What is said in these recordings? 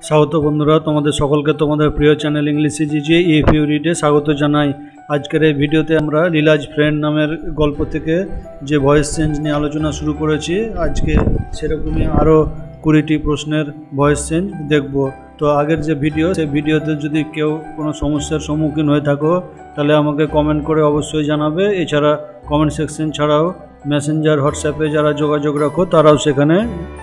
স্বাগত বন্ধুরা, তোমাদের সকলকে তোমাদের প্রিয় channel English easy if you রিডে স্বাগত জানাই। আজকের এই ভিডিওতে আমরা লীলাজ ফ্রেন্ড নামের গল্প থেকে যে ভয়েস চেঞ্জ নিয়ে আলোচনা শুরু করেছি, আজকে সেরকমই আরও 20টি প্রশ্নের ভয়েস চেঞ্জ দেখব। তো আগের যে ভিডিও, সেই ভিডিওতে যদি কেউ কোনো সমস্যার সম্মুখীন হয়ে থাকো তাহলে আমাকে কমেন্ট করে অবশ্যই জানাবে। এছাড়া কমেন্ট সেকশন ছাড়াও মেসেঞ্জার, হোয়াটসঅ্যাপে যারা যোগাযোগ রাখো তারাও সেখানে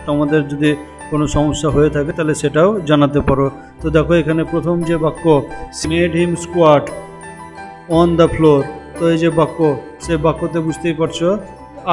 তোমাদের যদি কোনো সমস্যা হয়ে থাকে তাহলে সেটাও জানাতে পারো। তো দেখো এখানে প্রথম যে বাক্য, made him squat on the floor. তো এই যে বাক্য, সে বাক্যতে বুঝতেই পারছো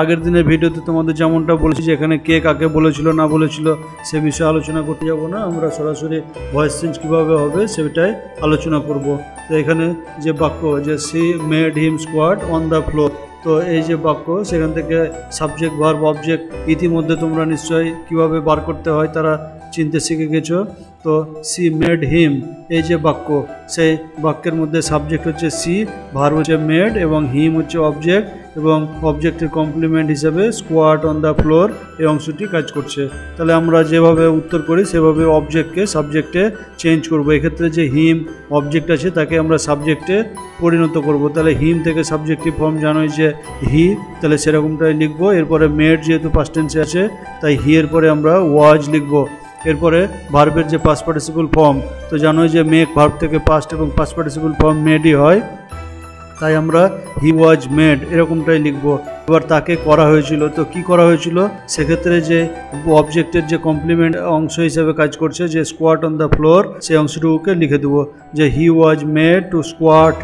আগের দিনের ভিডিওতে তোমাদের যেমনটা বলেছি যে এখানে কে কাকে বলেছিল না বলেছিল সে বিষয়ে আলোচনা করতে যাব না, আমরা সরাসরি ভয়েস চেঞ্জ কীভাবে হবে সেটাই আলোচনা করব। তো এখানে যে বাক্য, যে she made him squat on the floor, তো এই যে বাক্য সেখান থেকে সাবজেক্ট, ভার্ব, অবজেক্ট ইতিমধ্যে তোমরা নিশ্চয়ই কিভাবে বার করতে হয় তারা চিনতে শিখে গেছো। তো সি মেড হিম, এই যে বাক্য, সেই বাক্যের মধ্যে সাবজেক্ট হচ্ছে সি, ভার্ব হচ্ছে মেড এবং হিম হচ্ছে অবজেক্ট, এবং অবজেক্টের কমপ্লিমেন্ট হিসেবে স্কোয়াট অন দ্য ফ্লোর এই অংশটি কাজ করছে। তাহলে আমরা যেভাবে উত্তর করি সেভাবে অবজেক্টকে সাবজেক্টে চেঞ্জ করব। এক্ষেত্রে যে হিম অবজেক্ট আছে তাকে আমরা সাবজেক্টে পরিণত করব। তাহলে হিম থেকে সাবজেক্টিভ ফর্ম জানোই যে হি, তাহলে সেরকমটাই লিখব। এরপরে মেড যেহেতু পাস্ট টেন্সে আছে তাই হি এর পরে আমরা ওয়াজ লিখব। এরপরে ভার্বের যে পাস্ট পার্টিসিপল ফর্ম, তো জানোই যে মেক ভার্ব থেকে পাস্ট এবং পাস্ট পার্টিসিপল ফর্ম মেডই হয়, তাই আমরা হি ওয়াজ মেড এরকমটাই লিখব। এবার তাকে করা হয়েছিল, তো কি করা হয়েছিল সেক্ষেত্রে যে অবজেক্টের যে কমপ্লিমেন্ট অংশ হিসেবে কাজ করছে যে স্কোয়াট অন দ্য ফ্লোর, সেই অংশটুকুকে লিখে দেবো যে he was made to squat,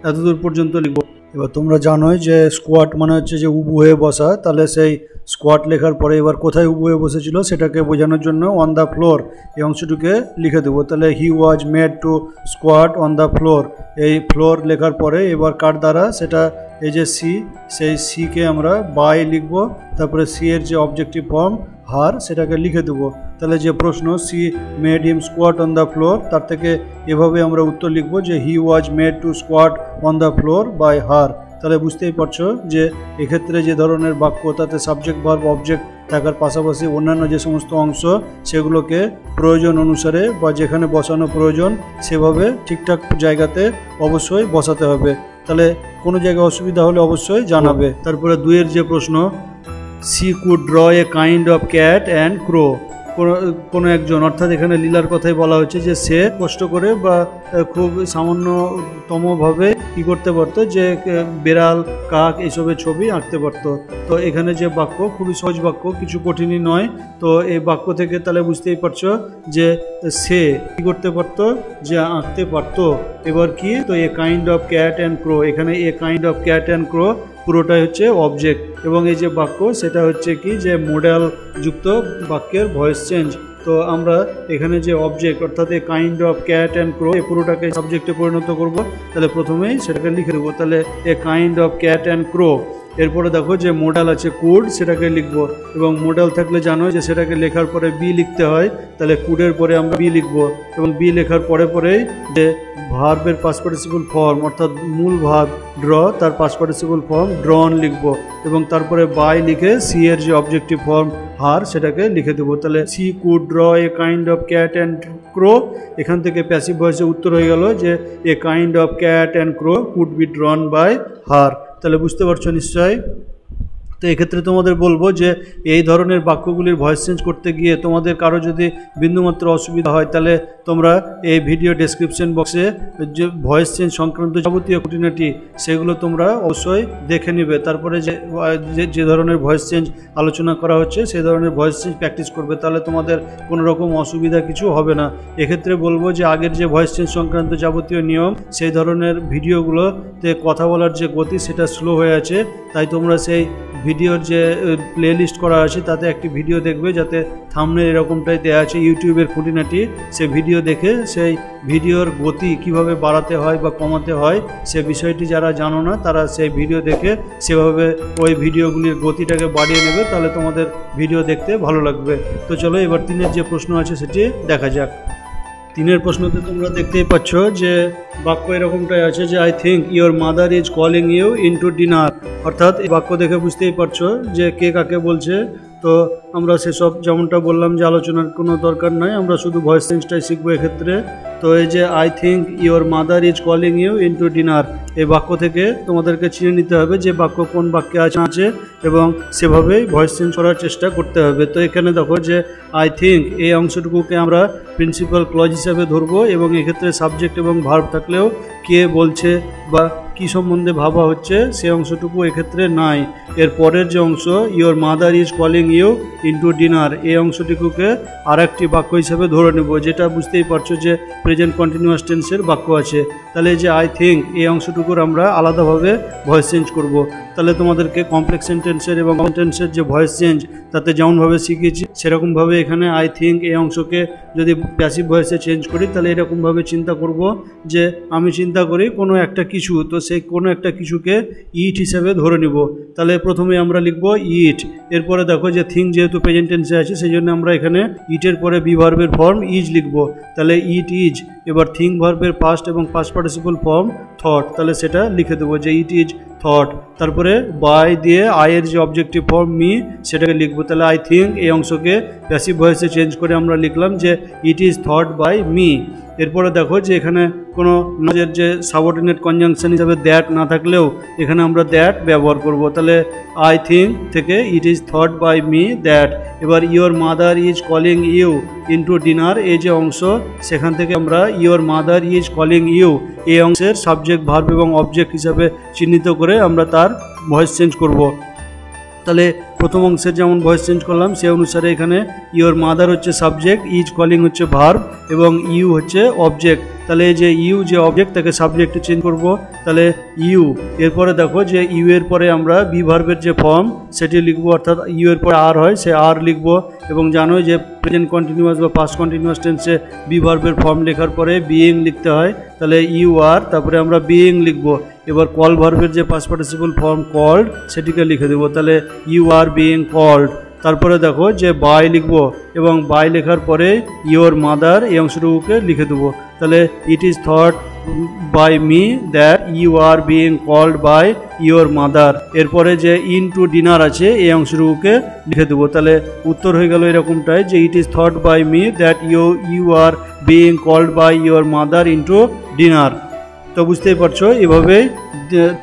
এতদূর পর্যন্ত লিখব। এবার তোমরা জানোই যে স্কোয়াট মানে হচ্ছে যে উবু হয়ে বসা, তাহলে সেই স্কোয়াট লেখার পরে এবার কোথায় উবু হয়ে বসেছিল সেটাকে বোঝানোর জন্য অন দ্য ফ্লোর এই অংশটুকে লিখে দেবো। তাহলে he was made to squat on the floor, এই ফ্লোর লেখার পরে এবার কার দ্বারা, সেটা এই যে সি, সেই সিকে আমরা বাই লিখব। তারপরে সি এর যে অবজেক্টিভ ফর্ম হার সেটাকে লিখে দেবো। তাহলে যে প্রশ্ন she made him squat on the floor, তার থেকে এভাবে আমরা উত্তর লিখব যে he was made to squat on the floor by her. তাহলে বুঝতেই পারছো যে এক্ষেত্রে যে ধরনের বাক্য তাতে সাবজেক্ট, ভার্ব, অবজেক্ট থাকার পাশাপাশি অন্যান্য যে সমস্ত অংশ সেগুলোকে প্রয়োজন অনুসারে বা যেখানে বসানো প্রয়োজন সেভাবে ঠিকঠাক জায়গাতে অবশ্যই বসাতে হবে। তাহলে কোনো জায়গায় অসুবিধা হলে অবশ্যই জানাবে। তারপরে দুইয়ের যে প্রশ্ন, she could draw a kind of cat and crow. কোনো একজন, অর্থাৎ এখানে লীলার কথাই বলা হচ্ছে যে সে কষ্ট করে বা খুব সামান্যতমভাবে কী করতে পারতো, যে বেড়াল, কাক এইসবের ছবি আঁকতে পারতো। তো এখানে যে বাক্য খুবই সহজ বাক্য, কিছু কঠিনই নয়। তো এই বাক্য থেকে তাহলে বুঝতেই পারছো যে সে কী করতে পারতো, যে আঁকতে পারতো। এবার কি, তো a kind of cat and crow, এখানে a kind of cat and crow পুরোটাই হচ্ছে অবজেক্ট, এবং এই যে বাক্য সেটা হচ্ছে কি, যে মডেল যুক্ত বাক্যের ভয়েস চেঞ্জ। তো আমরা এখানে যে অবজেক্ট, অর্থাৎ a kind of cat and crow, এই পুরোটাকে সাবজেক্টে পরিণত করব। তাহলে প্রথমেই সেটাকে লিখে দেবো, তাহলে a kind of cat and crow. এরপরে দেখো যে মডেল আছে কুড, সেটাকে লিখব, এবং মডেল থাকলে জানো যে সেটাকে লেখার পরে বি লিখতে হয়, তাহলে কুডের পরে আমরা বি লিখব, এবং বি লেখার পরেই যে ভার্বের পাস্ট পার্টিসিপল ফর্ম, অর্থাৎ মূল ভার্ব ড্র, তার পাস্ট পার্টিসিপল ফর্ম ড্রন লিখব, এবং তারপরে বাই লিখে সি এর যে অবজেক্টিভ ফর্ম হার সেটাকে লিখে দেবো। তাহলে she could draw a kind of cat and crow, এখান থেকে প্যাসিভ ভয়েসে উত্তর হয়ে গেল যে a kind of cat and crow could be drawn by her. তাহলে বুঝতে পারছো নিশ্চয়ই। তো এক্ষেত্রে তোমাদের বলবো যে এই ধরনের বাক্যগুলির ভয়েস চেঞ্জ করতে গিয়ে তোমাদের কারো যদি বিন্দুমাত্র অসুবিধা হয় তাহলে তোমরা এই ভিডিও ডেসক্রিপশন বক্সে যে ভয়েস চেঞ্জ সংক্রান্ত যাবতীয় খুঁটিনাটি সেগুলো তোমরা অবশ্যই দেখে নেবে। তারপরে যে ধরনের ভয়েস চেঞ্জ আলোচনা করা হচ্ছে সেই ধরনের ভয়েস চেঞ্জ প্র্যাকটিস করবে, তাহলে তোমাদের কোনো রকম অসুবিধা কিছু হবে না। এক্ষেত্রে বলবো যে আগের যে ভয়েস চেঞ্জ সংক্রান্ত যাবতীয় নিয়ম, সেই ধরনের ভিডিওগুলোতে কথা বলার যে গতি সেটা স্লো হয়ে আছে, তাই তোমরা সেই ভিডিওর যে প্লে লিস্ট করা আছে তাতে একটি ভিডিও দেখবে, যাতে থাম্বনেল এরকমটাই দেওয়া আছে ইউটিউবের খুঁটিনাটি, সে ভিডিও দেখে সেই ভিডিওর গতি কিভাবে বাড়াতে হয় বা কমাতে হয় সে বিষয়টি যারা জানো না তারা সেই ভিডিও দেখে সেভাবে ওই ভিডিওগুলির গতিটাকে বাড়িয়ে নেবে, তাহলে তোমাদের ভিডিও দেখতে ভালো লাগবে। তো চলো এবার 3-এর যে প্রশ্ন আছে সেটি দেখা যাক। 3-এর প্রশ্নতে তোমরা দেখতেই পাচ্ছ যে বাক্য এরকমটাই আছে যে I think your mother is calling you into dinner, অর্থাৎ এই বাক্য দেখে বুঝতেই পারছো যে কে কাকে বলছে। তো আমরা সেসব যেমনটা বললাম যে আলোচনার কোনো দরকার নাই, আমরা শুধু ভয়েস চেঞ্জটাই শিখবো এক্ষেত্রে। তো এই যে I think your mother is calling you into dinner, এই বাক্য থেকে তোমাদেরকে চিনে নিতে হবে যে বাক্য কোন বাক্যে আছে এবং সেভাবেই ভয়েস চেঞ্জ করার চেষ্টা করতে হবে। তো এখানে দেখো যে আই থিঙ্ক এই অংশটুকুকে আমরা প্রিন্সিপাল ক্লজ হিসাবে ধরবো এবং এক্ষেত্রে সাবজেক্ট এবং ভার্ব থাকলেও কে বলছে বা কি সম্বন্ধে ভাবা হচ্ছে সে অংশটুকু এক্ষেত্রে নাই। এর পরের যে অংশ your mother is calling you into dinner, এই অংশটুকুকে আর একটি বাক্য হিসাবে ধরে নেব, যেটা বুঝতেই পারছো যে প্রেজেন্ট কন্টিনিউয়াস টেন্সের বাক্য আছে। তাহলে যে আই থিঙ্ক এই অংশটুকুর আমরা আলাদাভাবে ভয়েস চেঞ্জ করব। তাহলে তোমাদেরকে কমপ্লেক্স সেন্টেন্সের এবং সেন্টেন্সের যে ভয়েস চেঞ্জ তাতে যেমনভাবে শিখেছি সেরকমভাবে এখানে আই থিঙ্ক এই অংশকে যদি প্যাসিভ ভয়েসে চেঞ্জ করি তাহলে এরকমভাবে চিন্তা করব যে আমি চিন্তা করি কোনো একটা কিছু, তো সেই কোনো একটা কিছুকে ইট হিসেবে ধরে নিব। তাহলে প্রথমে আমরা লিখব ইট, এরপরে দেখো যে থিঙ্ক যেহেতু প্রেজেন্ট টেন্সে আছে সেই জন্য আমরা এখানে ইটের পরে বি ভার্বের ফর্ম ইজ লিখব। তাহলে ইট ইজ, এবার থিঙ্ক ভার্বের পাস্ট এবং পাস্ট পার্টিসিপল ফর্ম থট, তাহলে সেটা লিখে দেবো যে ইট ইজ থট। তারপরে বাই দিয়ে আয়ের যে অবজেক্টিভ ফর্ম মি সেটাকে লিখবো। তাহলে আই থিঙ্ক এই অংশকে প্যাসিভ ভয়েসে চেঞ্জ করে আমরা লিখলাম যে it is thought by me. এরপরে দেখো যে এখানে কোনো নজের যে সাবঅর্ডিনেট কনজাংশন হিসাবে দ্যাট না থাকলেও এখানে আমরা দ্যাট ব্যবহার করব। তাহলে আই থিঙ্ক থেকে it is thought by me that. এবার your mother is calling you into dinner, এই যে অংশ সেখান থেকে আমরা your mother is calling you এই অংশের সাবজেক্ট ভার্ব এবং অবজেক্ট হিসাবে চিহ্নিত করে আমরা তার ভয়েস চেঞ্জ করব। তাহলে প্রথম অংশের যেমন ভয়েস চেঞ্জ করলাম সেই অনুসারে এখানে ইওর মাদার হচ্ছে সাবজেক্ট, ইজ কলিং হচ্ছে ভার্ব এবং ইউ হচ্ছে অবজেক্ট। তাহলে যে ইউ যে অবজেক্ট তাকে সাবজেক্টে চেঞ্জ করব। তাহলে ইউ, এরপরে দেখো যে ইউ এর পরে আমরা বি ভার্বের যে ফর্ম সেটি লিখবো, অর্থাৎ ইউ এর পরে আর হয় সে আর লিখবো। এবং জানো যে প্রেজেন্ট কন্টিনিউয়াস বা পাস্ট কন্টিনিউয়াস টেন্সে বি ভার্বের ফর্ম লেখার পরে বিইং লিখতে হয়। তাহলে ইউ আর, তারপরে আমরা বিইং লিখবো। এবার কল ভার্বের যে পাস্ট পার্টিসিপল ফর্ম কল্ড সেটিকে লিখে দেবো। তাহলে ইউ আর বিইং কল্ড। তারপরে দেখো যে বাই লিখবো এবং বাই লেখার পরে ইওর মাদার এই অংশটুকুকে লিখে দেবো। তাহলে it is thought by me that you are being called by your mother. এরপরে যে ইন টু ডিনার আছে এই অংশটুকুকে লিখে দেবো। তাহলে উত্তর হয়ে গেল এরকমটাই যে it is thought by me that you are being called by your mother into dinner. তো বুঝতেই পারছো এভাবেই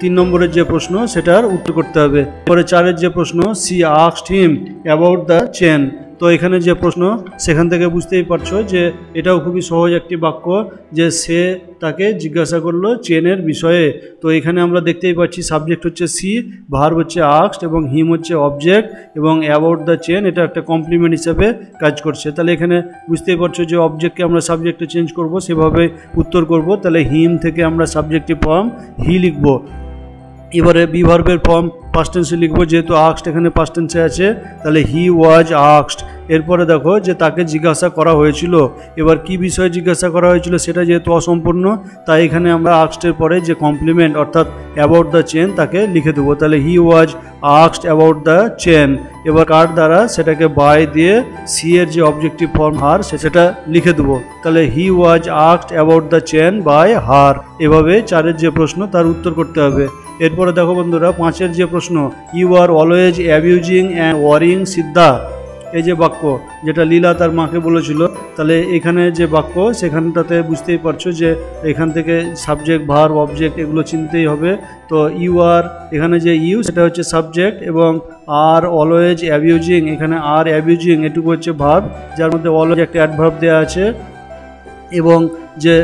3 নম্বরের যে প্রশ্ন সেটার উত্তর করতে হবে। পরে 4-এর যে প্রশ্ন she asked him about the chain, তো এখানে যে প্রশ্ন সেখান থেকে বুঝতেই পারছো যে এটাও খুবই সহজ একটি বাক্য যে সে তাকে জিজ্ঞাসা করলো চেনের বিষয়ে। তো এখানে আমরা দেখতেই পাচ্ছি সাবজেক্ট হচ্ছে সি, ভার্ব হচ্ছে আস্কড এবং হিম হচ্ছে অবজেক্ট এবং অ্যাবাউট দ্য চেন এটা একটা কমপ্লিমেন্ট হিসাবে কাজ করছে। তাহলে এখানে বুঝতেই পারছো যে অবজেক্টকে আমরা সাবজেক্টে চেঞ্জ করব, সেভাবে উত্তর করব। তাহলে হিম থেকে আমরা সাবজেক্টিভ ফর্ম হি লিখব। এবারে বি ভার্বের ফর্ম পাস্ট টেন্সে লিখবো, যেহেতু আস্কড এখানে পাস্ট টেন্সে আছে তাহলে হি ওয়াজ আস্কড। এরপরে দেখো যে তাকে জিজ্ঞাসা করা হয়েছিল, এবার কি বিষয়ে জিজ্ঞাসা করা হয়েছিল সেটা যেহেতু অসম্পূর্ণ তাই এখানে আমরা আস্কডের পরে যে কমপ্লিমেন্ট অর্থাৎ অ্যাবাউট দ্য চেন তাকে লিখে দেবো। তাহলে he was asked about the chain. এবার কার দ্বারা সেটাকে বাই দিয়ে সি এর যে অবজেক্টিভ ফর্ম হার সেটা লিখে দেবো। তাহলে he was asked about the chain by her. এভাবে 4-এর যে প্রশ্ন তার উত্তর করতে হবে। এরপরে দেখো বন্ধুরা 5-এর যে প্রশ্ন you are always abusing and worrying Siddha, এই যে বাক্য যেটা লীলা তার মাকে বলেছিল, তাহলে এখানে যে বাক্য সেখানটাতে বুঝতেই পারছো যে এখান থেকে সাবজেক্ট ভার্ব অবজেক্ট এগুলো চিনতেই হবে। তো ইউ আর এখানে যে ইউ সেটা হচ্ছে সাবজেক্ট এবং আর অলওয়েজ অ্যাবিউজিং এখানে আর অ্যাবিউজিং এটুকু হচ্ছে ভার্ব, যার মধ্যে অলওয়েজ একটা অ্যাডভার্ব দেওয়া আছে এবং যে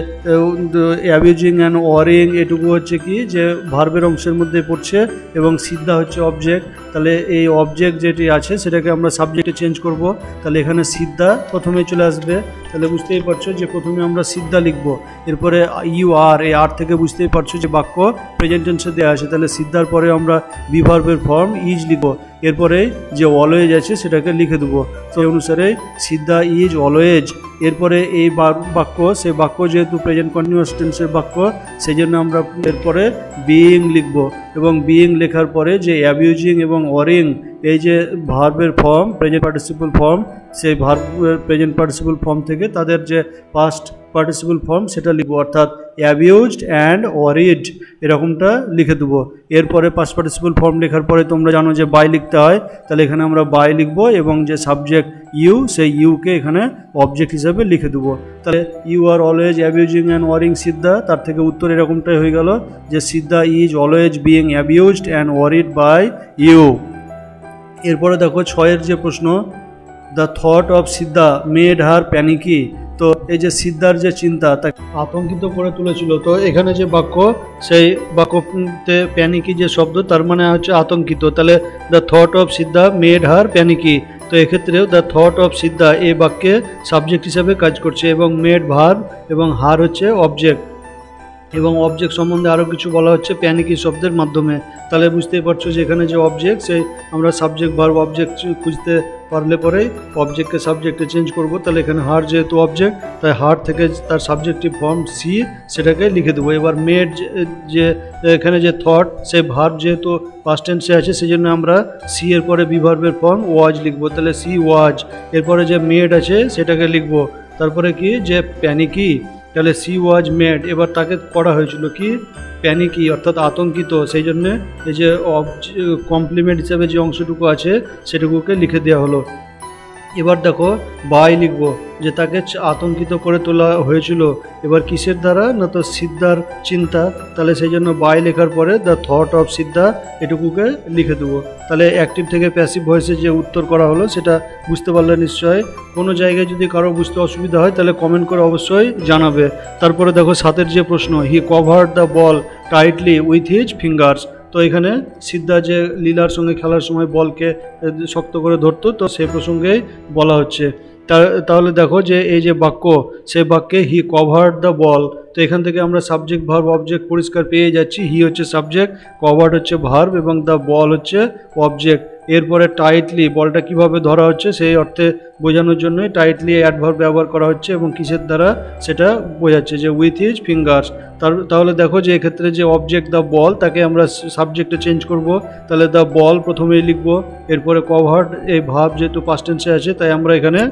অ্যাবিউজিং অ্যান্ড ওয়ারিং এটুকু হচ্ছে কি যে ভার্বের অংশের মধ্যে পড়ছে এবং সিদ্ধা হচ্ছে অবজেক্ট। তাহলে এই অবজেক্ট যেটি আছে সেটাকে আমরা সাবজেক্টে চেঞ্জ করব। তাহলে এখানে সিদ্ধা প্রথমে চলে আসবে। তাহলে বুঝতেই পারছো যে প্রথমে আমরা সিদ্ধা লিখব, এরপরে ইউ আর এই আর থেকে বুঝতেই পারছো যে বাক্য প্রেজেন্ট টেন্সে দেওয়া আছে। তাহলে সিদ্ধার পরে আমরা বি ভার্বের ফর্ম ইজ লিখব, এরপরে যে অলওয়েজ আছে সেটাকে লিখে দেবো। তো এই অনুসারে সিদ্ধা ইজ অলওয়েজ। এরপরে এই বাক্য সে বাক্য যেহেতু প্রেজেন্ট কন্টিনিউয়াস টেন্সের বাক্য সেই জন্য আমরা এরপরে বিইং লিখব এবং বিইং লেখার পরে যে অ্যাবিউজিং এবং ওয়ারিং এই যে ভার্বের ফর্ম প্রেজেন্ট পার্টিসিপল ফর্ম, সেই ভার্বের প্রেজেন্ট পার্টিসিপল ফর্ম থেকে তাদের যে পাস্ট পার্টিসিপল ফর্ম সেটা লিখবো, অর্থাৎ অ্যাবিউজড অ্যান্ড ওয়ারিড এরকমটা লিখে দেবো। এরপরে পাস্ট পার্টিসিপল ফর্ম লেখার পরে তোমরা জানো যে বাই লিখতে হয়, তাহলে এখানে আমরা বাই লিখবো এবং যে সাবজেক্ট ইউ, সেই ইউকে এখানে অবজেক্ট হিসাবে লিখে দেবো। তাহলে you are always abusing and worrying Siddha, তার থেকে উত্তর এরকমটাই হয়ে গেল যে Siddha is always being abused and worried by you. এরপরে দেখো 6 যে প্রশ্ন, the thought of Siddha made her panicky. তো এই যে সিদ্ধার যে চিন্তা তাকে আতঙ্কিত করে তুলেছিল, তো এখানে যে বাক্য, সেই বাক্যতে প্যানিকি যে শব্দ তার মানে হচ্ছে আতঙ্কিত, তাহলে the thought of Siddha made her panicky. তো এক্ষেত্রেও দ্য থট অফ সিদ্ধা এই বাক্যে সাবজেক্ট হিসাবে কাজ করছে এবং মেড ভার্ব এবং হার হচ্ছে অবজেক্ট, এবং অবজেক্ট সম্বন্ধে আরও কিছু বলা হচ্ছে প্যানিকি শব্দের মাধ্যমে। তাহলে বুঝতেই পারছো যে এখানে যে অবজেক্ট, সেই আমরা সাবজেক্ট ভার্ব অবজেক্ট খুঁজতে পারলে পরেই অবজেক্টকে সাবজেক্টে চেঞ্জ করব। তাহলে এখানে হার যেহেতু অবজেক্ট, তাই হার থেকে তার সাবজেক্টিভ ফর্ম সি সেটাকে লিখে দেবো। এবার মেড যে এখানে যে থট, সেই ভার্ব যেহেতু পাস্ট টেন্সে আছে সেই জন্য আমরা সি এর পরে বি ভার্বের ফর্ম ওয়াজ লিখবো, তাহলে সি ওয়াজ। এরপরে যে মেড আছে সেটাকে লিখবো, তারপরে কি যে প্যানিকি, তাহলে সি ওয়াজ মেড। এবার তাকে করা হয়েছিল কি প্যানিকি, অর্থাৎ আতঙ্কিত, সেই জন্যে এই যে কমপ্লিমেন্ট হিসাবে যে অংশটুকু আছে সেটুকুকে লিখে দেওয়া হলো। এবার দেখো বাই লিখবো, যে তাকে আতঙ্কিত করে তোলা হয়েছিল। এবার কিসের দ্বারা, না তো সিদ্ধার চিন্তা, তাহলে সেই জন্য বাই লেখার পরে দ্য থট অফ সিদ্ধা এটুকুকে লিখে দেবো। তাহলে অ্যাক্টিভ থেকে প্যাসিভ ভয়েসে যে উত্তর করা হলো সেটা বুঝতে পারলে নিশ্চয়। কোনো জায়গায় যদি কারো বুঝতে অসুবিধা হয় তাহলে কমেন্ট করে অবশ্যই জানাবে। তারপরে দেখো 7 যে প্রশ্ন, he covered the ball tightly with his fingers. তো এখানে সিদ্ধা যে লীলার সঙ্গে খেলার সময় বলকে শক্ত করে ধরতো, তো সেই প্রসঙ্গেই বলা হচ্ছে। তাহলে দেখো যে এই যে বাক্য, সেই বাক্যে হি কভার্ড দ্য বল, তো এখান থেকে আমরা সাবজেক্ট ভার্ব অবজেক্ট পরিষ্কার পেয়ে যাচ্ছি। হি হচ্ছে সাবজেক্ট, কভার্ড হচ্ছে ভার্ব এবং দ্য বল হচ্ছে অবজেক্ট। এরপরে টাইটলি, বলটা কিভাবে ধরা হচ্ছে সেই অর্থে বোঝানোর জন্যই টাইটলি অ্যাডভার্ব ব্যবহার করা হচ্ছে এবং কিসের দ্বারা সেটা বোঝাচ্ছে যে উইথ হিজ ফিঙ্গার্স। তাহলে দেখো যে এক্ষেত্রে যে অবজেক্ট দ্য বল, তাকে আমরা সাবজেক্টে চেঞ্জ করব, তাহলে দ্য বল প্রথমেই লিখব। এরপরে কভার্ড এই ভার্ব যেহেতু পাস্ট টেন্সে আছে তাই আমরা এখানে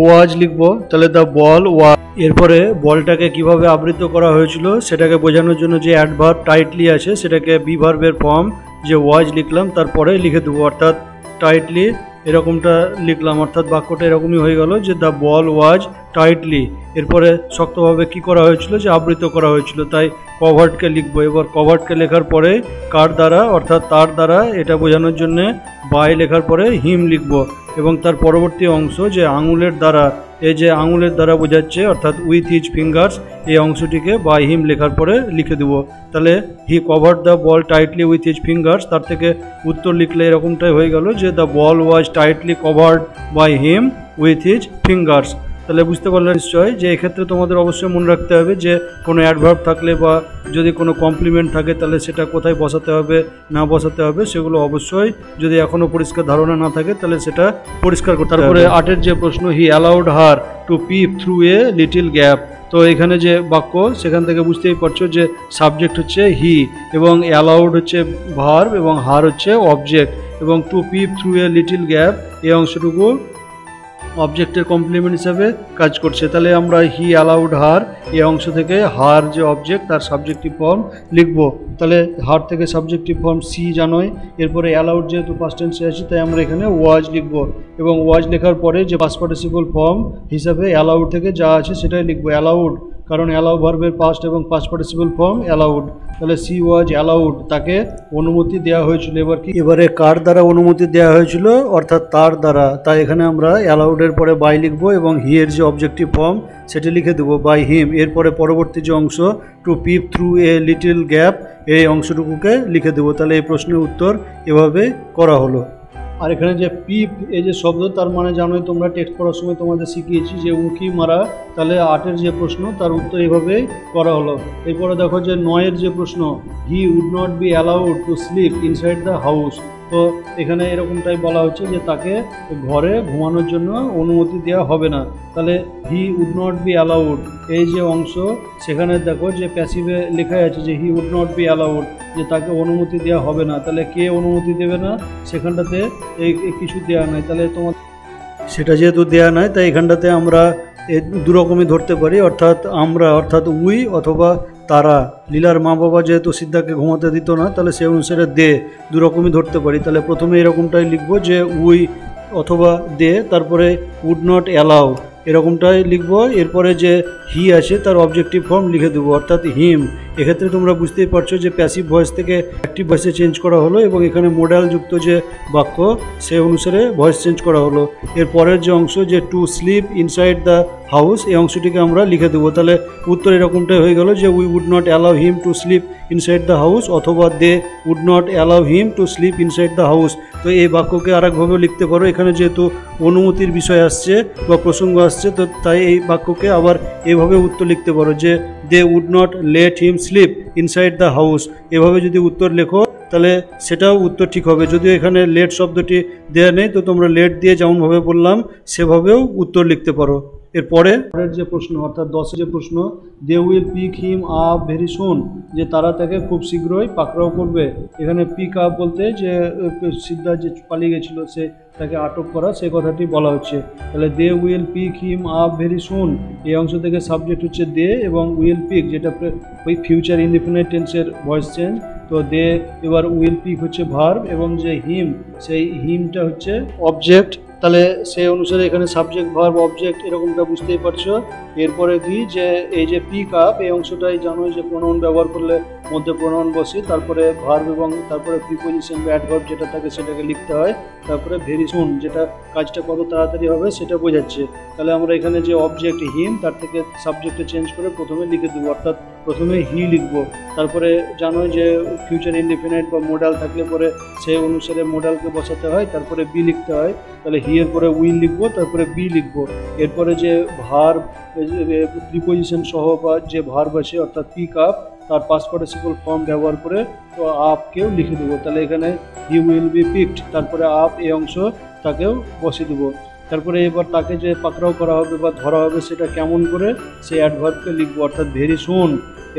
ওয়াজ লিখব, তাহলে দ্য বল ওয়াজ। এরপরে বলটাকে কিভাবে আবৃত করা হয়েছিল সেটাকে বোঝানোর জন্য যে অ্যাডভার্ব টাইটলি আছে সেটাকে বি ভার্বের ফর্ম যে ওয়াজ লিখলাম তারপরে লিখে দেবো, অর্থাৎ টাইটলি এরকমটা লিখলাম, অর্থাৎ বাক্যটা এরকমই হয়ে গেল যে দ্য বল ওয়াজ টাইটলি। এরপরে শক্তভাবে কি করা হয়েছিল, যে আবৃত করা হয়েছিল, তাই কভার্ডকে লিখবো। এবার কভার্ডকে লেখার পরে কার দ্বারা, অর্থাৎ তার দ্বারা, এটা বোঝানোর জন্যে বাই লেখার পরে হিম লিখবো এবং তার পরবর্তী অংশ যে আঙুলের দ্বারা, এই যে আঙুলের দ্বারা বোঝাচ্ছে অর্থাৎ উইথ হিজ ফিঙ্গার্স, এই অংশটিকে বাই হিম লেখার পরে লিখে দেবো। তাহলে he covered the ball tightly with his fingers, তার থেকে উত্তর লিখলে এরকমটাই হয়ে গেল যে the ball was tightly covered by him with his fingers. তাহলে বুঝতে পারলে নিশ্চয় যে এক্ষেত্রে তোমাদের অবশ্যই মনে রাখতে হবে যে কোনো অ্যাডভার্ব থাকলে বা যদি কোনো কমপ্লিমেন্ট থাকে তাহলে সেটা কোথায় বসাতে হবে না বসাতে হবে সেগুলো অবশ্যই, যদি এখনও পরিষ্কার ধারণা না থাকে তাহলে সেটা পরিষ্কার করতে হবে। তারপরে 8 যে প্রশ্ন, he allowed her to peep through a little gap. তো এখানে যে বাক্য সেখান থেকে বুঝতেই পারছো যে সাবজেক্ট হচ্ছে হি এবং অ্যালাউড হচ্ছে ভার্ব এবং হার হচ্ছে অবজেক্ট, এবং to peep through a little gap এই অংশটুকু অবজেক্টের কমপ্লিমেন্ট হিসাবে কাজ করছে। তাহলে আমরা হি অ্যালাউড হার এই অংশ থেকে হার যে অবজেক্ট তার সাবজেক্টিভ ফর্ম লিখব। তাহলে হার থেকে সাবজেক্টিভ ফর্ম সি জানোই। এরপরে অ্যালাউড যেহেতু পাস্ট টেন্সে আছে তাই আমরা এখানে ওয়াজ লিখব এবং ওয়াজ লেখার পরে যে পাস্ট পার্টিসিপল ফর্ম হিসাবে অ্যালাউড থেকে যা আছে সেটাই লিখব অ্যালাউড, কারণ অ্যালাউ ভার্বের পাস্ট এবং পাস্ট পার্টিসিপল ফর্ম অ্যালাউড। তাহলে সি ওয়াজ অ্যালাউড, তাকে অনুমতি দেওয়া হয়েছিল। এবার কি, এবারে কার দ্বারা অনুমতি দেওয়া হয়েছিল, অর্থাৎ তার দ্বারা, তাই এখানে আমরা অ্যালাউডের পরে বাই লিখব এবং হি এর যে অবজেক্টিভ ফর্ম সেটি লিখে দেবো বাই হিম। এরপরে পরবর্তী যে অংশ to peep through a little gap এই অংশটুকুকে লিখে দেবো। তাহলে এই প্রশ্নের উত্তর এভাবে করা হলো। আর এখানে যে পিপ এই যে শব্দ তার মানে জানোই তোমরা, টেক্সট পড়ার সময় তোমাদের শিখিয়েছি যে উঁকি মারা। তাহলে 8 যে প্রশ্ন তার উত্তর এভাবে করা হলো। এরপরে দেখো যে 9 যে প্রশ্ন, he would not be allowed to sleep inside the house. তো এখানে এরকমটাই বলা হচ্ছে যে তাকে ঘরে ঘুমানোর জন্য অনুমতি দেওয়া হবে না। তাহলে he would not be allowed, এই যে অংশ সেখানে দেখো যে প্যাসিভে লেখা আছে যে he would not be allowed, যে তাকে অনুমতি দেওয়া হবে না। তাহলে কে অনুমতি দেবে না, সেখানটাতে এই কিছু দেওয়া নাই। তাহলে তোমার সেটা যেহেতু দেওয়া নাই, তাই এখানটাতে আমরা দুরকমই ধরতে পারি, অর্থাৎ আমরা অর্থাৎ উই অথবা তারা। লীলার মা বাবা যেহেতু সিদ্ধাকে ঘুমাতে দিত না, তাহলে সেই অনুসারে দে দুরকমই ধরতে পারি। তাহলে প্রথমে এরকমটাই লিখবো যে উই অথবা দে, তারপরে উড নট অ্যালাউ এরকমটাই লিখবো। এরপরে যে হি আছে তার অবজেক্টিভ ফর্ম লিখে দেবো, অর্থাৎ হিম। এক্ষেত্রে তোমরা বুঝতেই পারছো যে প্যাসিভ ভয়েস থেকে অ্যাক্টিভ ভয়েসে চেঞ্জ করা হলো, এবং এখানে মোডাল যুক্ত যে বাক্য সেই অনুসারে ভয়েস চেঞ্জ করা হলো। এরপরের যে অংশ যে two sleep inside the house, এই অংশটিকে আমরা লিখে দেবো। তাহলে উত্তর এরকমটাই হয়ে গেল যে we would not allow him to sleep inside the house, অথবা they would not allow him to sleep inside the house. তো এই বাক্যকে আরেকভাবেও লিখতে পারো, এখানে যেহেতু অনুমতির বিষয় আসছে বা প্রসঙ্গ আসছে, তো তাই এই বাক্যকে আবার এভাবে উত্তর লিখতে পারো যে they would not let him sleep inside the house. এভাবে যদি উত্তর লেখো তাহলে সেটাও উত্তর ঠিক হবে। যদিও এখানে লেট শব্দটি দেওয়া নেই, তো তোমরা লেট দিয়ে যেমনভাবে বললাম সেভাবেও উত্তর লিখতে পারো। এরপরে পরের যে প্রশ্ন অর্থাৎ 10 যে প্রশ্ন, they will pick him up very soon, যে তারা তাকে খুব শীঘ্রই পাকড়াও করবে। এখানে পিক আপ বলতে যে সিদ্ধা যে পালিয়ে গেছিল সে তাকে আটক করা, সেই কথাটি বলা হচ্ছে। তাহলে they will pick him up very soon, এই অংশ থেকে সাবজেক্ট হচ্ছে দে, এবং উইল পিক যেটা ওই ফিউচার ইনডিফিনিট টেন্সের ভয়েস চেঞ্জ। তো দে এবার উইল পিক হচ্ছে ভার্ব, এবং যে হিম সেই হিমটা হচ্ছে অবজেক্ট। তাহলে সেই অনুসারে এখানে সাবজেক্ট ভার্ব অবজেক্ট এরকমটা বুঝতেই পারছো। এরপরে কি যে এই যে পিক আপ এই অংশটাই জানো যে প্রোনাউন ব্যবহার করলে মধ্যে প্রোনাউন বসে, তারপরে ভার্ব এবং তারপরে প্রিপোজিশন বা অ্যাডভার্ব যেটা থাকে সেটাকে লিখতে হয়, তারপরে ভেরি সুন যেটা কাজটা কত তাড়াতাড়ি হবে সেটা বোঝাচ্ছে। তাহলে আমরা এখানে যে অবজেক্ট হিম তার থেকে সাবজেক্টে চেঞ্জ করে প্রথমে লিখে দেবো, অর্থাৎ প্রথমে হি লিখবো। তারপরে জানো যে ফিউচার ইনডিফিনিট বা মোডাল থাকলে পরে সেই অনুসারে মোডালকে বসাতে হয়, তারপরে বি লিখতে হয়। তাহলে হি এর পরে উইল লিখবো, তারপরে বি লিখবো। এরপরে যে ভার্ব প্রিপোজিশন সহ বা যে ভার্ব আছে অর্থাৎ পিক আপ তার পাস্ট পার্টিসিপল ফর্ম ব্যবহার করে তো আপকেও লিখে দেবো। তাহলে এখানে হি উইল বি পিকড, তারপরে আপ এই অংশ তাকেও বসিয়ে দেবো। তারপরে এবার তাকে যে পাকড়াও করা হবে বা ধরা হবে সেটা কেমন করে সেই অ্যাডভার্বকে লিখবো, অর্থাৎ ভেরি সুন।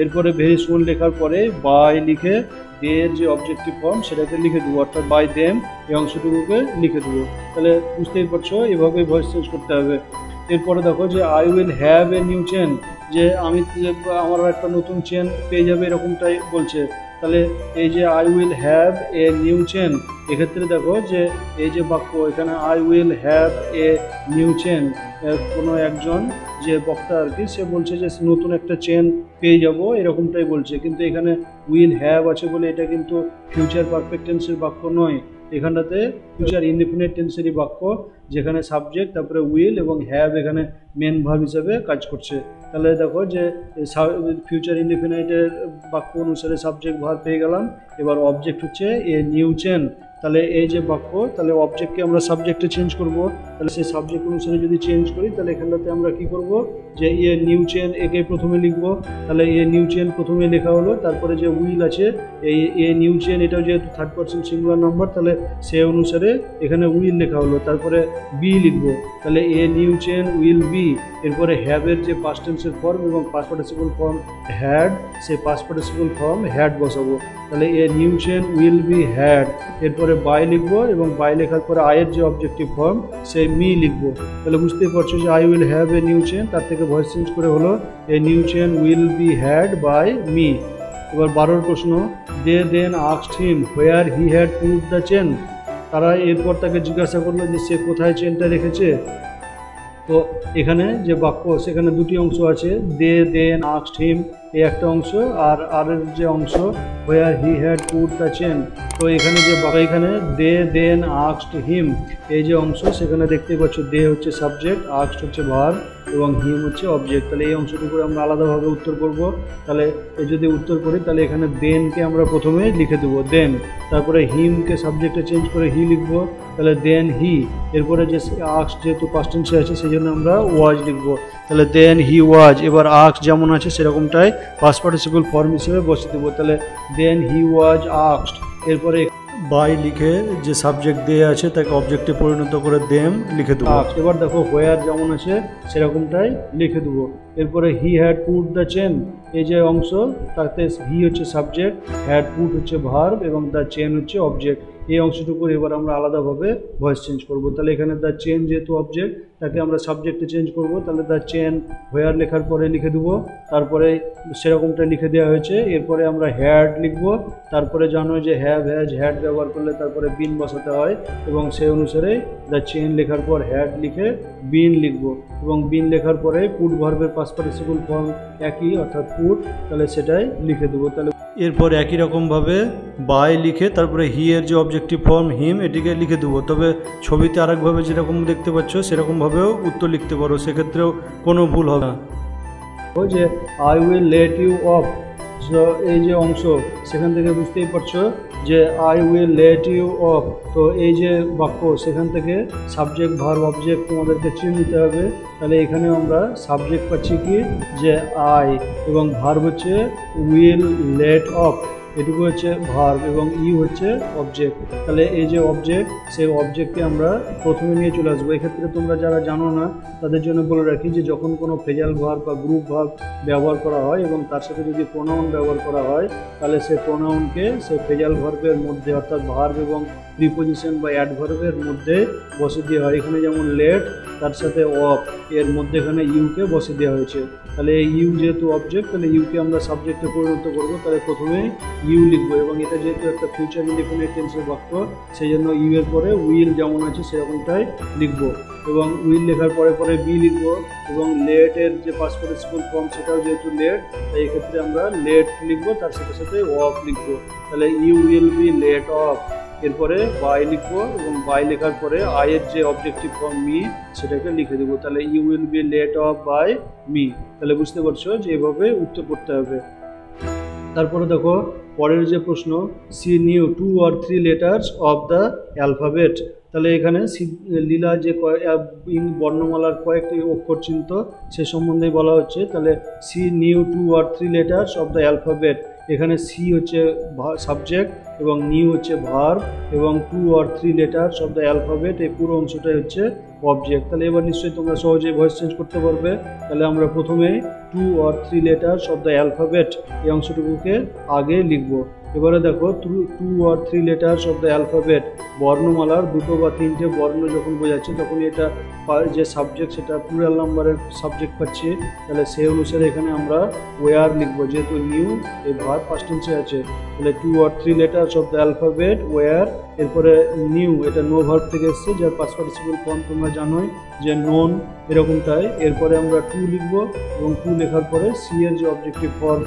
এরপরে ভেরি সুন লেখার পরে বাই লিখে এর যে অবজেক্টিভ ফর্ম সেটাকে লিখে দেবো, অর্থাৎ বাই দেম এই অংশটুকুকে লিখে দেবো। তাহলে বুঝতেই পারছো এভাবেই ভয়েস চেঞ্জ করতে হবে। এরপরে দেখো যে I will have a new chain, যে আমি আমার একটা নতুন চেন পেয়ে যাবে এরকমটাই বলছে। তাহলে এই যে I will have a new chain, এক্ষেত্রে দেখো যে এই যে বাক্য এখানে I will have a new chain, কোনো একজন যে বক্তা আর কি সে বলছে যে নতুন একটা চেন পেয়ে যাব এরকমটাই বলছে, কিন্তু এখানে উইল হ্যাভ আছে বলে এটা কিন্তু ফিউচার পারফেক্ট টেন্সের বাক্য নয়। এখানটাতে ফিউচার ইনডিফিনিট টেন্সেরই বাক্য, যেখানে সাবজেক্ট তারপরে উইল এবং হ্যাভ এখানে মেন ভার্ব হিসাবে কাজ করছে। তাহলে দেখো যে ফিউচার ইনডিফিনিটের বাক্য অনুসারে সাবজেক্ট ভার্ব পেয়ে গেলাম। এবার অবজেক্ট হচ্ছে এ নিউ চেন। তাহলে এই যে বাক্য, তাহলে অবজেক্টকে আমরা সাবজেক্টে চেঞ্জ করব। তাহলে সেই সাবজেক্ট অনুসারে যদি চেঞ্জ করি তাহলে এখানটাতে আমরা কি করব যে এ নিউ চেন একে প্রথমে লিখব। তাহলে এ নিউ চেন প্রথমে লেখা হলো, তারপরে যে উইল আছে এই এ নিউ চেন এটাও যেহেতু থার্ড পারসন সিঙ্গুলার নাম্বার, তাহলে সে অনুসারে এখানে উইল লেখা হলো, তারপরে বি লিখব। তাহলে এ নিউ চেন উইল বি। এরপরে হ্যাভের যে পাস্ট টেন্সের ফর্ম এবং পাস্ট পার্টিসিপল ফর্ম হ্যাড, সেই পাস্ট পার্টিসিপল ফর্ম হ্যাড বসাবো। তাহলে এ new chain will be had. এরপরে বাই লিখবো, এবং বাই লেখার পরে আয়ের যে অবজেক্টিভ ফর্ম সেই মি লিখবো। তাহলে বুঝতেই পারছো যে I will have a new chain, তার থেকে ভয়েস চেঞ্জ করে হলো a new chain will be had by me. এবার 12 প্রশ্ন, they then asked him where he had put the chain, তারা এরপর তাকে জিজ্ঞাসা করলো যে সে কোথায় চেনটা রেখেছে। তো এখানে যে বাক্য সেখানে দুটি অংশ আছে, দে দেন আস্কড হিম এই একটা অংশ, আর আরের যে অংশ where he had put the chain. তো এখানে যে এখানে দে দেন আস্কড হিম এই যে অংশ সেখানে দেখতেই পাচ্ছ দে হচ্ছে সাবজেক্ট, আস্কড হচ্ছে ভার্ব এবং হিম হচ্ছে অবজেক্ট। তাহলে এই অংশটুকু আমরা আলাদাভাবে উত্তর করব। তাহলে যদি উত্তর করি তাহলে এখানে দেনকে আমরা প্রথমে লিখে দেবো দেন, তারপরে হিমকে সাবজেক্টে চেঞ্জ করে হি লিখবো, তাহলে দেন হি। এরপরে যে আস্কড যেহেতু পাস্ট টেন্সে আছে সেই জন্য আমরা ওয়াজ লিখবো, তাহলে দেন হি ওয়াজ। এবার আস্কড যেমন আছে সেরকমটাই পাস্ট পার্টিসিপল ফর্ম হিসেবে বসিয়ে দেবো, তাহলে দেন হি ওয়াজ আস্কড। এরপরে বাই লিখে যে সাবজেক্ট দিয়ে আছে তাকে অবজেক্টে পরিণত করে দেম লিখে দেবো। এবার দেখো হোয়ার যেমন আছে সেরকমটাই লিখে দেবো। এরপরে হি হ্যাড পুট দ্য চেন, এই যে অংশ তাতে হি হচ্ছে সাবজেক্ট, হ্যাড পুট হচ্ছে ভার্ব এবং দ্য চেন হচ্ছে অবজেক্ট। এই অংশটুকুর এবার আমরা আলাদাভাবে ভয়েস চেঞ্জ করব। তাহলে এখানে দ্য চেন যেহেতু অবজেক্ট তাকে আমরা সাবজেক্টে চেঞ্জ করব। তাহলে দ্য চেন হোয়ার লেখার পরে লিখে দেবো, তারপরে সেরকমটা লিখে দেওয়া হয়েছে। এরপরে আমরা হ্যাড লিখবো, তারপরে জানো যে হ্যাভ হ্যাজ হ্যাড ব্যবহার করলে তারপরে বিন বসাতে হয় এবং সেই অনুসারে দ্য চেন লেখার পর হ্যাড লিখে বিন লিখবো এবং বিন লেখার পরে পুট ভার্বের পাস্ট পার্টিসিপল ফর্ম একই অর্থাৎ পুট, তাহলে সেটাই লিখে দেবো। তাহলে এরপর একই রকমভাবে বাই লিখে তারপরে হি এর যে অবজেক্টিভ ফর্ম হিম এটিকে লিখে দেবো। তবে ছবিতে আরেকভাবে যেরকম দেখতে পাচ্ছ সেরকমভাবেও উত্তর লিখতে পারো, সেক্ষেত্রেও কোনো ভুল হবে না। ওই যে I will let you off, এই যে অংশ সেখান থেকে বুঝতেই পারছো যে I will let you off. তো এই যে বাক্য সেখান থেকে সাবজেক্ট ভার্ব অবজেক্ট তোমাদেরকে চিনে নিতে হবে। তাহলে এখানে আমরা সাবজেক্ট পাচ্ছি কি যে আই এবং ভার্ব হচ্ছে উইল লেট অফ, এটুকু হচ্ছে ভার্ব এবং ইউ হচ্ছে অবজেক্ট। তাহলে এই যে অবজেক্ট সেই অবজেক্টকে আমরা প্রথমে নিয়ে চলে আসবো। এক্ষেত্রে তোমরা যারা জানো না তাদের জন্য বলে রাখি যে যখন কোনো ফ্রেজাল ভার্ব বা গ্রুপ ভার্ব ব্যবহার করা হয় এবং তার সাথে যদি প্রোনাউন ব্যবহার করা হয় তাহলে সেই প্রোনাউনকে সেই ফ্রেজাল ভার্বের মধ্যে অর্থাৎ ভার্ব এবং প্রিপোজিশন বা অ্যাডভার্বের মধ্যে বসে দেওয়া হয়। এখানে যেমন লেট তার সাথে অফ এর মধ্যে এখানে ইউকে বসে দেওয়া হয়েছে। তাহলে এই ইউ যেহেতু অবজেক্ট তাহলে ইউকে আমরা সাবজেক্টে পরিণত করবো। তাহলে প্রথমে ইউ লিখবো এবং এটা যেহেতু একটা ফিউচার ইনডিফিনিট টেন্সের বাক্য সেই জন্য ইউ এর পরে উইল যেমন আছে সেরকমটাই লিখবো এবং উইল লেখার পরে পরে বি লিখবো এবং লেটের যে পাস্ট পার্টিসিপল ফর্ম সেটাও যেহেতু লেট তাই এক্ষেত্রে আমরা লেট লিখবো, তার সাথে সাথে অফ লিখবো। তাহলে you will be let off. এরপরে বাই লিখবো এবং বাই লেখার পরে আয়ের যে অবজেক্টিভ ফর্ম মি সেটাকে লিখে দেবো। তাহলে you will be let off by me. তাহলে বুঝতে পারছো যে এভাবে উত্তর করতে হবে। তারপরে দেখো পরের যে প্রশ্ন, C knew 2 or 3 letters of the alphabet। তাহলে এখানে লীলা যে বর্ণমালার কয়েকটি অক্ষর চিহ্নিত সে সম্বন্ধেই বলা হচ্ছে। তাহলে she knew 2 or 3 letters of the alphabet, এখানে সি হচ্ছে সাবজেক্ট এবং নিউ হচ্ছে ভার্ব এবং 2 or 3 letters of the alphabet এই পুরো অংশটাই হচ্ছে অবজেক্ট। তাহলে এবার নিশ্চয়ই তোমরা সহজেই ভয়েস চেঞ্জ করতে পারবে। তাহলে আমরা প্রথমে 2 or 3 letters of the alphabet এই অংশটুকুকে আগে লিখব। এবারে দেখো 2 or 3 letters of the alphabet বর্ণমালার দুটো বা তিনটে বর্ণ যখন বোঝাচ্ছে তখন এটা যে সাবজেক্ট সেটা প্লুরাল নাম্বারের সাবজেক্ট পাচ্ছি। তাহলে সেই অনুসারে এখানে আমরা ওয়ার লিখবো, যেহেতু নিউ এই ভার্ব পাস্ট টেন্সে আছে। তাহলে 2 or 3 letters of the alphabet were. এরপরে নিউ এটা নো ভার্ব থেকে এসছে যার পাস্ট পার্টিসিপল ফর্ম তোমরা জানোই যে নোন এরকমটাই। এরপরে আমরা 2 লিখবো এবং 2 লেখার পরে সি এর যে অবজেক্টিভ ফর্ম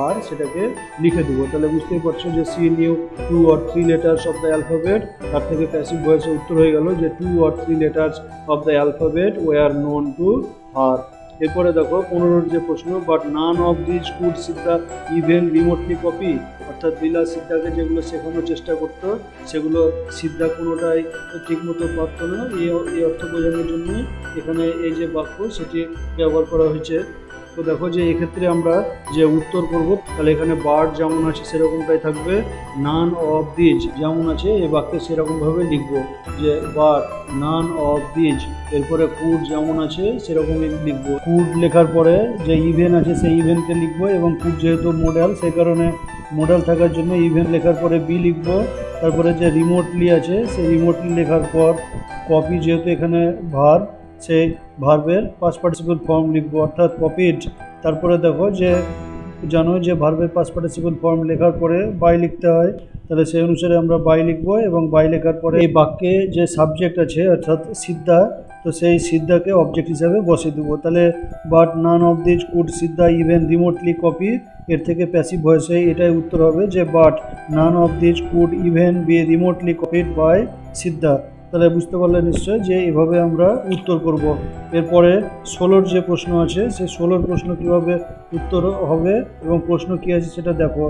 আর সেটাকে লিখে দেবো। তাহলে বুঝতেই পারছো যে C knew 2 or 3 letters of the alphabet, তার থেকে প্যাসিভ ভয়েসে উত্তর হয়ে গেল যে 2 or 3 letters of the alphabet were known to her। এরপরে দেখো 15 যে প্রশ্ন, but none of this could Siddha even remotely copy, অর্থাৎ লীলা সিদ্ধাকে যেগুলো শেখানোর চেষ্টা করতো সেগুলো সিদ্ধা কোনোটাই ঠিকমতো পারতো না। এই অর্থ বোঝানোর জন্য এখানে এই যে বাক্য সেটি ব্যবহার করা হয়েছে। তো দেখো যে এক্ষেত্রে আমরা যে উত্তর করব তাহলে এখানে বার্ড যেমন আছে সেরকমটাই থাকবে, নান অফ দিজ যেমন আছে এই বাক্যে সেরকমভাবে লিখব যে বার্ড নান অফ দিজ। এরপরে কুড যেমন আছে সেরকমই লিখবো। কুড লেখার পরে যে ইভেন আছে সেই ইভেনকে লিখবো এবং কুড যেহেতু মডেল সেই কারণে মডেল থাকার জন্য ইভেন লেখার পরে বি লিখবো। তারপরে যে রিমোটলি আছে সেই রিমোটলি লেখার পর কপি যেহেতু এখানে ভার্ব সেই ভার্বের পাস্ট পার্টিসিপল ফর্ম লিখবো অর্থাৎ কপিড। তারপরে দেখো যে জানো যে ভার্বের পাস্ট পার্টিসিপল ফর্ম লেখার পরে বাই লিখতে হয়, তাহলে সেই অনুসারে আমরা বাই লিখবো এবং বাই লেখার পরে এই বাক্যে যে সাবজেক্ট আছে অর্থাৎ সিদ্ধা, তো সেই সিদ্ধাকে অবজেক্ট হিসাবে বসিয়ে দেবো। তাহলে but none of these could Siddha even remotely copy, এর থেকে প্যাসিভ ভয়েসে এটাই উত্তর হবে যে but none of these could even be remotely copied by Siddha. তাহলে বুঝতে পারলে নিশ্চয় যে এভাবে আমরা উত্তর করব। এরপরে 16 যে প্রশ্ন আছে সেই 16 প্রশ্ন কীভাবে উত্তর হবে এবং প্রশ্ন কী আছে সেটা দেখো।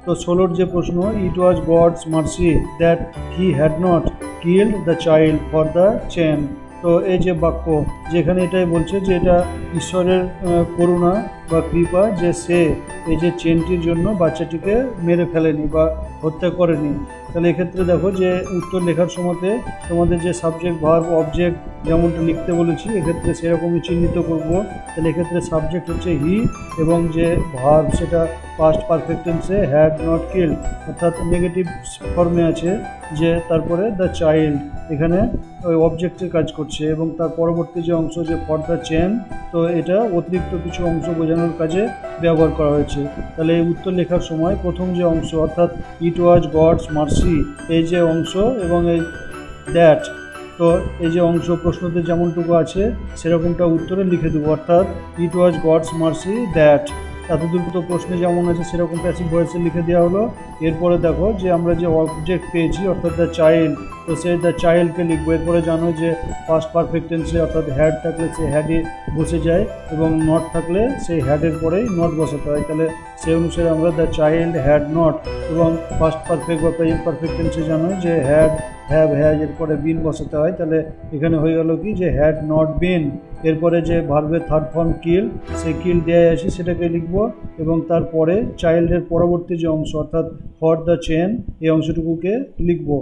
তো 16 যে প্রশ্ন, it was God's mercy that he had not killed the child for the chain. তো এই যে বাক্য যেখানে এটাই বলছে যে এটা ঈশ্বরের করুণা বা কৃপা যে সে এই যে চেনটির জন্য বাচ্চাটিকে মেরে ফেলেনি বা হত্যা করেনি। তাহলে এক্ষেত্রে দেখো যে উত্তর লেখার সময়তে তোমাদের যে সাবজেক্ট ভার্ব অবজেক্ট যেমনটা লিখতে বলেছি এক্ষেত্রে সেরকমই চিহ্নিত করব। তাহলে এক্ষেত্রে সাবজেক্ট হচ্ছে হি এবং যে ভার্ব সেটা পাস্ট পারফেক্ট টেন্সে হ্যাড নট কিল্ড, অর্থাৎ নেগেটিভ ফর্মে আছে যে তারপরে দ্য চাইল্ড এখানে ওই অবজেক্টের কাজ করছে এবং তার পরবর্তী যে অংশ যে ফর দ্য চেন, তো এটা অতিরিক্ত কিছু অংশ বোঝানোর কাজে ব্যবহার করা হয়েছে। তাহলে এই উত্তর লেখার সময় প্রথম যে অংশ অর্থাৎ ইট ওয়াজ গডস মার্সি এই যে অংশ এবং এই দ্যাট, তো এই যে অংশ প্রশ্নতে যেমনটুকু আছে সেরকমটা উত্তরে লিখে দেবো, অর্থাৎ ইট ওয়াজ গডস মার্সি দ্যাট এতদূর তো প্রশ্নে যেমন আছে সেরকম প্যাসিভ ভয়েসে লিখে দেওয়া হলো। এরপরে দেখো যে আমরা যে অবজেক্ট পেয়েছি অর্থাৎ দ্য চাইল্ড, তো সেই দ্য চাইল্ডকে লিখবো। এরপরে জানো যে পাস্ট পারফেক্ট টেন্সে অর্থাৎ হ্যাড থাকলে সে হ্যাডে বসে যায় এবং নট থাকলে সেই হ্যাডের পরেই নট বসাতে হয়। তাহলে সেই অনুসারে আমরা দ্য চাইল্ড হ্যাড নট, এবং পাস্ট পারফেক্ট বা প্রেজেন্ট পারফেক্ট টেন্সে জানো যে হ্যাড হ্যাভ হ্যাজ এরপরে বিন বসাতে হয়। তাহলে এখানে হয়ে গেল কি যে হ্যাড নট বিন। এরপরে যে ভার্বের থার্ড ফর্ম কিল, সেই কিল দেয়া আছে সেটাকে লিখবো এবং তারপরে চাইল্ডের পরবর্তী যে অংশ অর্থাৎ ফর দ্য চেন এই অংশটুকুকে লিখবো।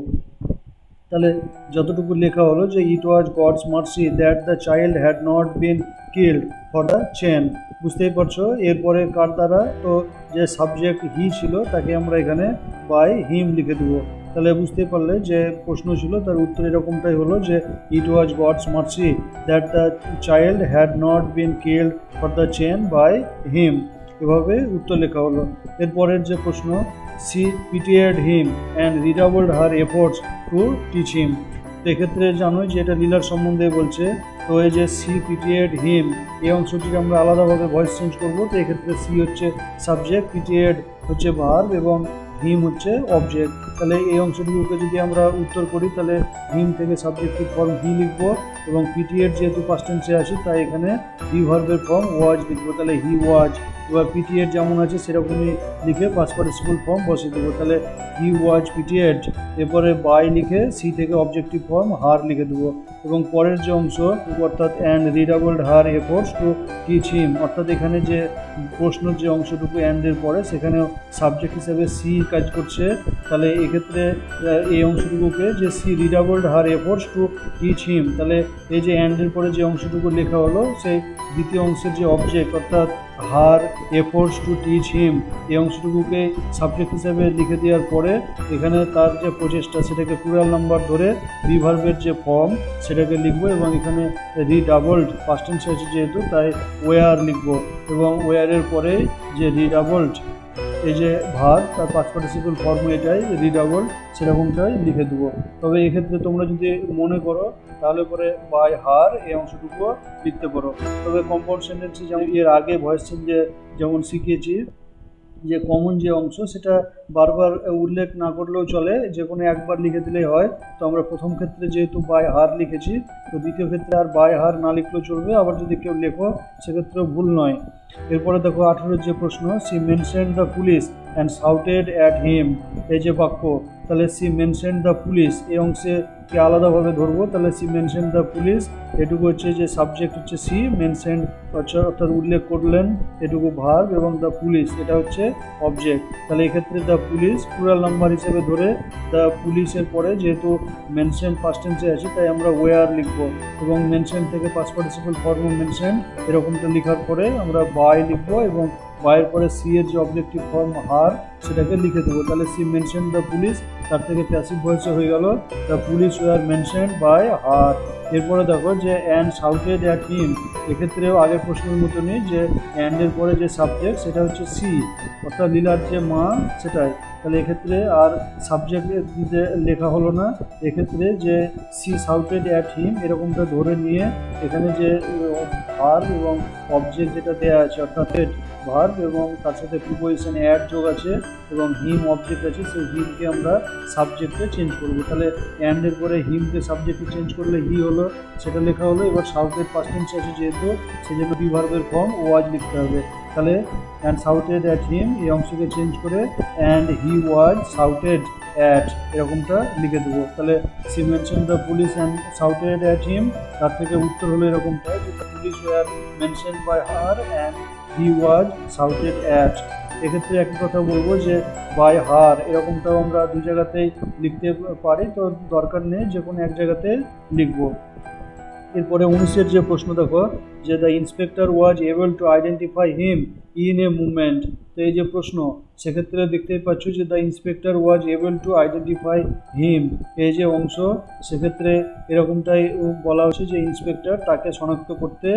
তাহলে যতটুকু লেখা হলো যে it was God's mercy that the child had not been killed for the chain, বুঝতেই পারছো। এরপরে কার দ্বারা, তো যে সাবজেক্ট হি ছিল তাকে আমরা এখানে বাই হিম লিখে দেবো। তাহলে বুঝতে পারলে যে প্রশ্ন ছিল তার উত্তর এরকমটাই হলো যে it was God's mercy that the child had not been killed for the chain by him, এভাবে উত্তর লেখা হলো। এরপরের যে প্রশ্ন, she pitied him and redoubled her efforts to teach him. তো এক্ষেত্রে জানোই যে এটা লীলার সম্বন্ধে বলছে। তো এই যে সি পিটিয়েড হিম এই অংশটিকে আমরা আলাদাভাবে ভয়েস চেঞ্জ করবো। তো এক্ষেত্রে সি হচ্ছে সাবজেক্ট, পিটিয়েড হচ্ছে ভার্ব এবং হিম হচ্ছে অবজেক্ট। তাহলে এই অংশটুকুকে যদি আমরা উত্তর করি তাহলে হিম থেকে সাবজেক্টিভ ফর্ম হি লিখবো এবং পিটিয়েড যেহেতু পাস্ট টেন্সে আছে তাই এখানে হি ভার্বের ফর্ম ওয়াজ লিখবো। তাহলে হি ওয়াজ, এবার পিটিয়েড যেমন আছে সেরকমই লিখে পাস্ট পার্টিসিপল ফর্ম বসিয়ে দেবো। তাহলে হি ওয়াজ পিটিয়েড, এরপরে বাই লিখে সি থেকে অবজেক্টিভ ফর্ম হার লিখে দেবো এবং পরের যে অংশ অর্থাৎ and redoubled her efforts to teach him, অর্থাৎ এখানে যে প্রশ্নের যে অংশটুকু অ্যান্ডের পরে সেখানেও সাবজেক্ট হিসেবে সি কাজ করছে। তাহলে এক্ষেত্রে এই অংশটুকুকে যে she redoubled her efforts to teach him, তাহলে এই যে অ্যান্ডের পরে যে অংশটুকু লেখা হলো সেই দ্বিতীয় অংশের যে অবজেক্ট অর্থাৎ হার এফোর্টস টু টিচ হিম এই অংশটুকুকে সাবজেক্ট হিসেবে লিখে দেওয়ার পরে এখানে তার যে প্রচেষ্টা সেটাকে প্লুরাল নাম্বার ধরে রিভার্বের যে ফর্ম সেটাকে লিখবো এবং এখানে রিডাবলড পাস্ট টেন্সে আছে যেহেতু তাই ওয়ার লিখবো এবং ওয়ারের পরে যে রিডাবলড এই যে ভার্ব তার পাস্ট পার্টিসিপল ফর্ম এটাই রিডাবল সেরকমটাই লিখে দেবো। তবে এক্ষেত্রে তোমরা যদি মনে করো তাহলে পরে বাই হার এই অংশটুকুও লিখতে পারো। তবে কম্পাউন্ড সেন্টেন্সে যেমন এর আগে ভয়েস চেঞ্জে যেমন শিখিয়েছি যে কমন যে অংশ সেটা বারবার উল্লেখ না করলেও চলে, যে কোনো একবার লিখে দিলেই হয়। তো আমরা প্রথম ক্ষেত্রে যেহেতু বাই হার লিখেছি তো দ্বিতীয় ক্ষেত্রে আর বাই হার না লিখলেও চলবে, আবার যদি কেউ লেখো সেক্ষেত্রেও ভুল নয়। এরপরে দেখো 18 যে প্রশ্ন, she mention the police and shouted at him এই যে বাক্য, তাহলে সি মেনশন দ্য পুলিশ এই অংশে কে আলাদাভাবে ধরবো। তাহলে সি মেনশন দ্য পুলিশ এটুকু হচ্ছে যে সাবজেক্ট হচ্ছে সি, মেনশন অর্থাৎ উল্লেখ করলেন এটুকু ভার্ব এবং দ্য পুলিশ এটা হচ্ছে অবজেক্ট। তাহলে এক্ষেত্রে দ্য পুলিশ প্লুরাল নাম্বার হিসেবে ধরে দ্য পুলিশের পরে যেহেতু মেনশন পাস্ট টেন্সে আছে তাই আমরা ওয়ার লিখবো এবং মেনশন থেকে পাস্ট পার্টিসিপল ফর্ম মেনশন এরকমটা লেখার পরে আমরা বাই লিখবো এবং বাইয়ের পরে সি এর যে অবজেক্টিভ ফর্ম হার সেটাকে লিখে দেবো। তাহলে সি মেনশন দ্য পুলিশ তার থেকে প্যাসিভ ভয়েসে হয়ে গেল the police were mention by her. এরপরে দেখো যে অ্যান্ড শাউটেড অ্যাট হিম, এক্ষেত্রেও আগের প্রশ্নের মতনই যে অ্যান্ডের পরে যে সাবজেক্ট সেটা হচ্ছে সি অর্থাৎ লীলার যে মা সেটাই। তাহলে এক্ষেত্রে আর সাবজেক্ট লেখা হলো না, এক্ষেত্রে যে সি শাউটেড অ্যাট হিম এরকমটা ধরে নিয়ে এখানে যে ভার্ব এবং অবজেক্ট যেটা দেওয়া আছে অর্থাৎ ভার্ব এবং তার সাথে প্রিপোজিশন অ্যাড যোগ আছে এবং হিম অবজেক্ট আছে, সেই হিমকে আমরা সাবজেক্টে চেঞ্জ করবো। তাহলে অ্যান্ডের পরে হিমকে সাবজেক্টে চেঞ্জ করলে হি হলো সেটা লেখা হলো। এবার শাউটেড পাস্ট টেন্সে আছে যেহেতু সেজন্য বি ভার্বের ফর্ম ওয়াজ লিখতে হবে। তাহলে অ্যান্ড শাউটেড অ্যাট হিম এই অংশকে চেঞ্জ করে and he was shouted at এরকমটা লিখে দেবো। তাহলে she mention the police and shouted at him, তার থেকে উত্তর হলো এরকমটা যে the police were mention by her and he was shouted at. এক্ষেত্রে একই কথা বলবো যে বাই হার এরকমটাও আমরা দুই জায়গাতেই লিখতে পারি, তো দরকার নেই যে কোনো এক জায়গাতে লিখবো। এরপরে 19-এর যে প্রশ্ন দেখো যে the inspector was able to identify him in a movement. তো এই যে প্রশ্ন সেক্ষেত্রে দেখতেই পাচ্ছ যে the inspector was able to identify him, এই যে অংশ সেক্ষেত্রে এরকমটাই বলা হচ্ছে যে ইন্সপেক্টর তাকে শনাক্ত করতে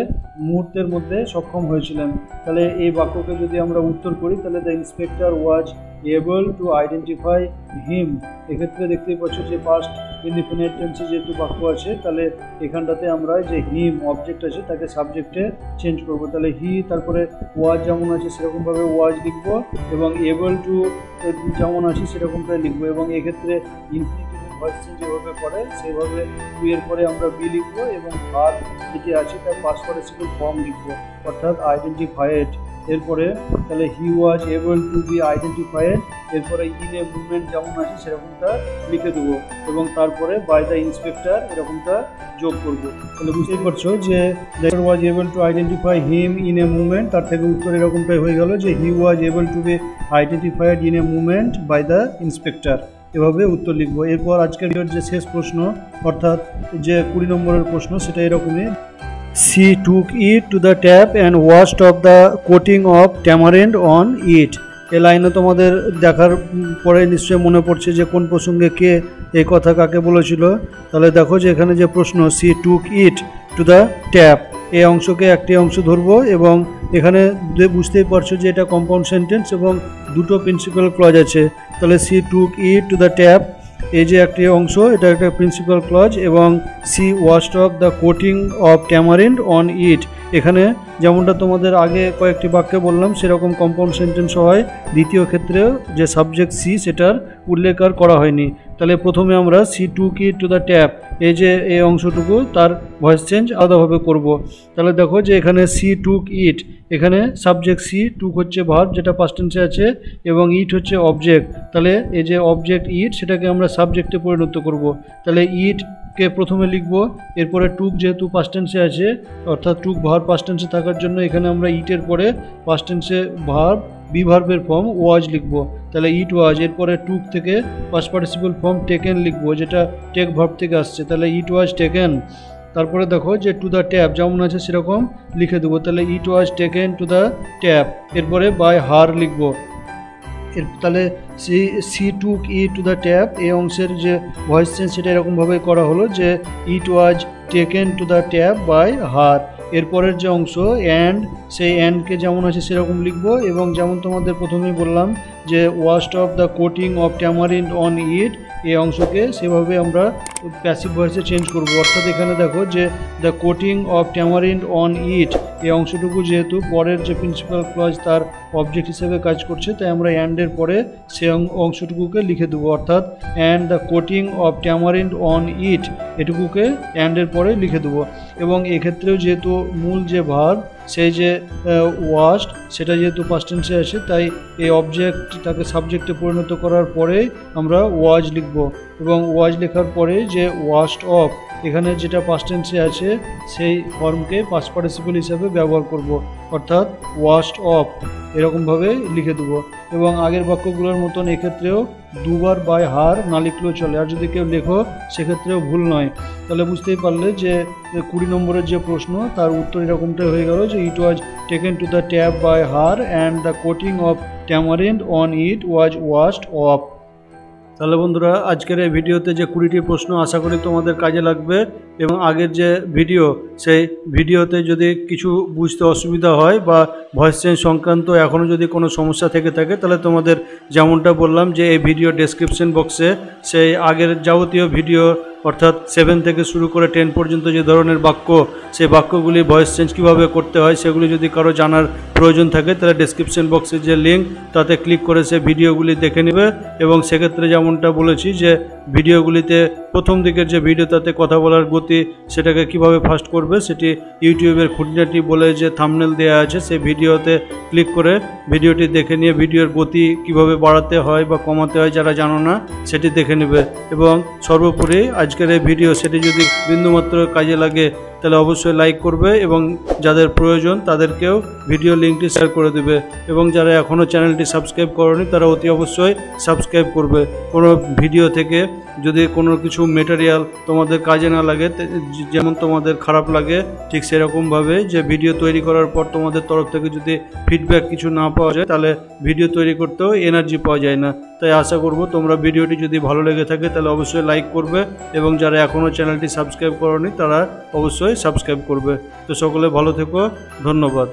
মুহূর্তের মধ্যে সক্ষম হয়েছিলেন। তাহলে এই বাক্যকে যদি আমরা উত্তর করি তাহলে the inspector was able to identify him, এক্ষেত্রে দেখতেই পাচ্ছ যে পাস্ট ইনডিফিনিট টেন্সে যেহেতু বাক্য আছে তাহলে এখানটাতে আমরা যে হিম অবজেক্ট আছে তাকে সাবজেক্টে চেঞ্জ করব। তাহলে হি তারপরে ওয়াজ যেমন আছে সেরকমভাবে ওয়াজ লিখবো এবং এবল টু যেমন আছে সেরকমটাই লিখবো, এবং এক্ষেত্রে ইনফিনিটিভ ভয়েস চেঞ্জ যেভাবে করে সেইভাবে টু এর পরে আমরা বি লিখবো এবং ভার্ব যেটি আছে তার পাস্ট পার্টিসিপল ফর্ম লিখবো অর্থাৎ আইডেন্টিফাইড। এরপরে তাহলে he was able to be identified, এরপরে ইন এ মুভমেন্ট যেমন আছে সেরকমটা লিখে দেবো এবং তারপরে বাই দ্য ইন্সপেক্টর এরকমটা যোগ করবো। তাহলে বুঝতেই পারছো যে was able to identify him in a movement, তার থেকে উত্তর এরকমটাই হয়ে গেল যে he was able to be identified in a movement by the inspector, এভাবে উত্তর লিখবো। এরপর আজকের যে শেষ প্রশ্ন অর্থাৎ যে 20 নম্বরের প্রশ্ন সেটা এরকমই, She took it to the tap and washed off the coating of tamarind on it। এই লাইনে তোমাদের দেখার পরে নিশ্চয়ই মনে পড়ছে যে কোন প্রসঙ্গে কে এই কথা কাকে বলেছিল। তাহলে দেখো যে এখানে যে প্রশ্ন she took it to the tap, এই অংশকে একটি অংশ ধরবো এবং এখানে বুঝতেই পারছো যে এটা কম্পাউন্ড সেন্টেন্স এবং দুটো প্রিন্সিপাল ক্লজ আছে। তাহলে she took it to the tap, এই যে একটি অংশ এটা একটা প্রিন্সিপাল ক্লজ এবং she washed off the coating of tamarind on it, এখানে যেমনটা তোমাদের আগে কয়েকটি বাক্যে বললাম সেরকম কম্পাউন্ড সেন্টেন্স হয়। দ্বিতীয় ক্ষেত্রেও যে সাবজেক্ট সি সেটার উল্লেখ আর করা হয়নি। তাহলে প্রথমে আমরা C took it to the tap, এই যে এই অংশটুকু তার ভয়েস চেঞ্জ আলাদাভাবে করব। তাহলে দেখো যে এখানে সি টুক ইট, এখানে সাবজেক্ট সি, টুক হচ্ছে ভার্ব যেটা পাস্ট টেন্সে আছে এবং ইট হচ্ছে অবজেক্ট। তাহলে এই যে অবজেক্ট ইট সেটাকে আমরা সাবজেক্টে পরিণত করব। তাহলে ইটকে প্রথমে লিখব, এরপরে টুক যেহেতু পাস্ট টেন্সে আছে অর্থাৎ টুক ভার্ব পাস্ট টেন্সে থাকার জন্য এখানে আমরা ইটের পরে পাস্ট টেন্সে ভার্ব বি ভার্বের ফর্ম ওয়াজ লিখব। তাহলে ইট ওয়াজ, এরপরে টুক থেকে পাস্ট পার্টিসিপল ফর্ম টেকেন লিখব যেটা টেক ভার্ব থেকে আসছে। তাহলে ইট ওয়াজ টেকেন, তারপরে দেখো যে টু দ্য ট্যাপ যেমন আছে সেরকম লিখে দেবো। তাহলে it was taken to the tap, এরপরে বাই হার লিখব। তাহলে she took it to the tap, এই অংশের যে ভয়েস চেঞ্জ সেটা এরকমভাবে করা হলো যে it was taken to the tap by her. এরপরের যে অংশ অ্যান্ড, সেই অ্যান্ডকে যেমন আছে সেরকম লিখব এবং যেমন তোমাদের প্রথমেই বললাম যে washed off the coating of tamarind on it, এই অংশকে সেভাবে আমরা প্যাসিভ ভয়েসে চেঞ্জ করব। অর্থাৎ এখানে দেখো যে the coating of tamarind on it, এই অংশটুকু যেহেতু পরের যে প্রিন্সিপাল ক্লজ তার অবজেক্ট হিসেবে কাজ করছে তাই আমরা অ্যান্ডের পরে সেই অংশটুকুকে লিখে দেবো। অর্থাৎ and the coating of tamarind on it, এটুকুকে অ্যান্ডের পরে লিখে দেবো। এবং এক্ষেত্রেও যেহেতু মূল যে ভার্ব সেই যে ওয়াশড সেটা যেহেতু পাস্ট টেন্সে আছে তাই এই অবজেক্ট তাকে সাবজেক্টে পরিণত করার পরে আমরা ওয়াজ লিখব এবং ওয়াজ লেখার পরে যে ওয়াশড অফ, এখানে যেটা পাস্ট টেন্সে আছে সেই ফর্মকে পাস্ট পার্টিসিপল হিসাবে ব্যবহার করব অর্থাৎ ওয়াশড অফ, এরকমভাবে লিখে দেবো। এবং আগের বাক্যগুলোর মতন এক্ষেত্রেও দুবার বাই হার না লিখলেও চলে, আর যদি কেউ লেখো সেক্ষেত্রেও ভুল নয়। তাহলে বুঝতেই পারলে যে 20 নম্বরের যে প্রশ্ন তার উত্তর এরকমটাই হয়ে গেল যে it was taken to the tap by her and the coating of tamarind on it was washed off. তাহলে বন্ধুরা আজকের এই ভিডিওতে যে 20টি প্রশ্ন আশা করি তোমাদের কাজে লাগবে এবং আগের যে ভিডিও সেই ভিডিওতে যদি কিছু বুঝতে অসুবিধা হয় বা ভয়েস চেঞ্জ সংক্রান্ত এখনও যদি কোনো সমস্যা থেকে থাকে তাহলে তোমাদের যেমনটা বললাম যে এই ভিডিও ডেসক্রিপশন বক্সে সেই আগের যাবতীয় ভিডিও অর্থাৎ 7 থেকে শুরু করে 10 পর্যন্ত যে ধরনের বাক্য সেই বাক্যগুলি ভয়েস চেঞ্জ কীভাবে করতে হয় সেগুলি যদি কারো জানার প্রয়োজন থাকে তাহলে ডেসক্রিপশন বক্সে যে লিঙ্ক তাতে ক্লিক করে সে ভিডিওগুলি দেখে নেবে। এবং সেক্ষেত্রে যেমনটা বলেছি যে ভিডিওগুলিতে প্রথম দিকের যে ভিডিও তাতে কথা বলার গতি সেটাকে কিভাবে ফাস্ট করবে সেটি ইউটিউবের খুঁটিনাটি বলে যে থাম্বনেল দেওয়া আছে সেই ভিডিওতে ক্লিক করে ভিডিওটি দেখে নিয়ে ভিডিওর গতি কিভাবে বাড়াতে হয় বা কমাতে হয় যারা জানো না সেটি দেখে নেবে। এবং সর্বোপরি আজকের এই ভিডিও সেটি যদি বিন্দুমাত্র কাজে লাগে তাহলে অবশ্যই লাইক করবে এবং যাদের প্রয়োজন তাদেরকেও ভিডিও লিঙ্কটি শেয়ার করে দেবে এবং যারা এখনও চ্যানেলটি সাবস্ক্রাইব করেনি তারা অতি অবশ্যই সাবস্ক্রাইব করবে। কোনো ভিডিও থেকে যদি কোনো কিছু মেটেরিয়াল তোমাদের কাজে না লাগে, যেমন তোমাদের খারাপ লাগে, ঠিক সেরকমভাবে যে ভিডিও তৈরি করার পর তোমাদের তরফ থেকে যদি ফিডব্যাক কিছু না পাওয়া যায় তাহলে ভিডিও তৈরি করতেও এনার্জি পাওয়া যায় না। তাই আশা করব তোমরা ভিডিওটি যদি ভালো লেগে থাকে তাহলে অবশ্যই লাইক করবে এবং যারা এখনও চ্যানেলটি সাবস্ক্রাইব করনি তারা অবশ্যই সাবস্ক্রাইব করবে। তো সকলে ভালো থেকো, ধন্যবাদ।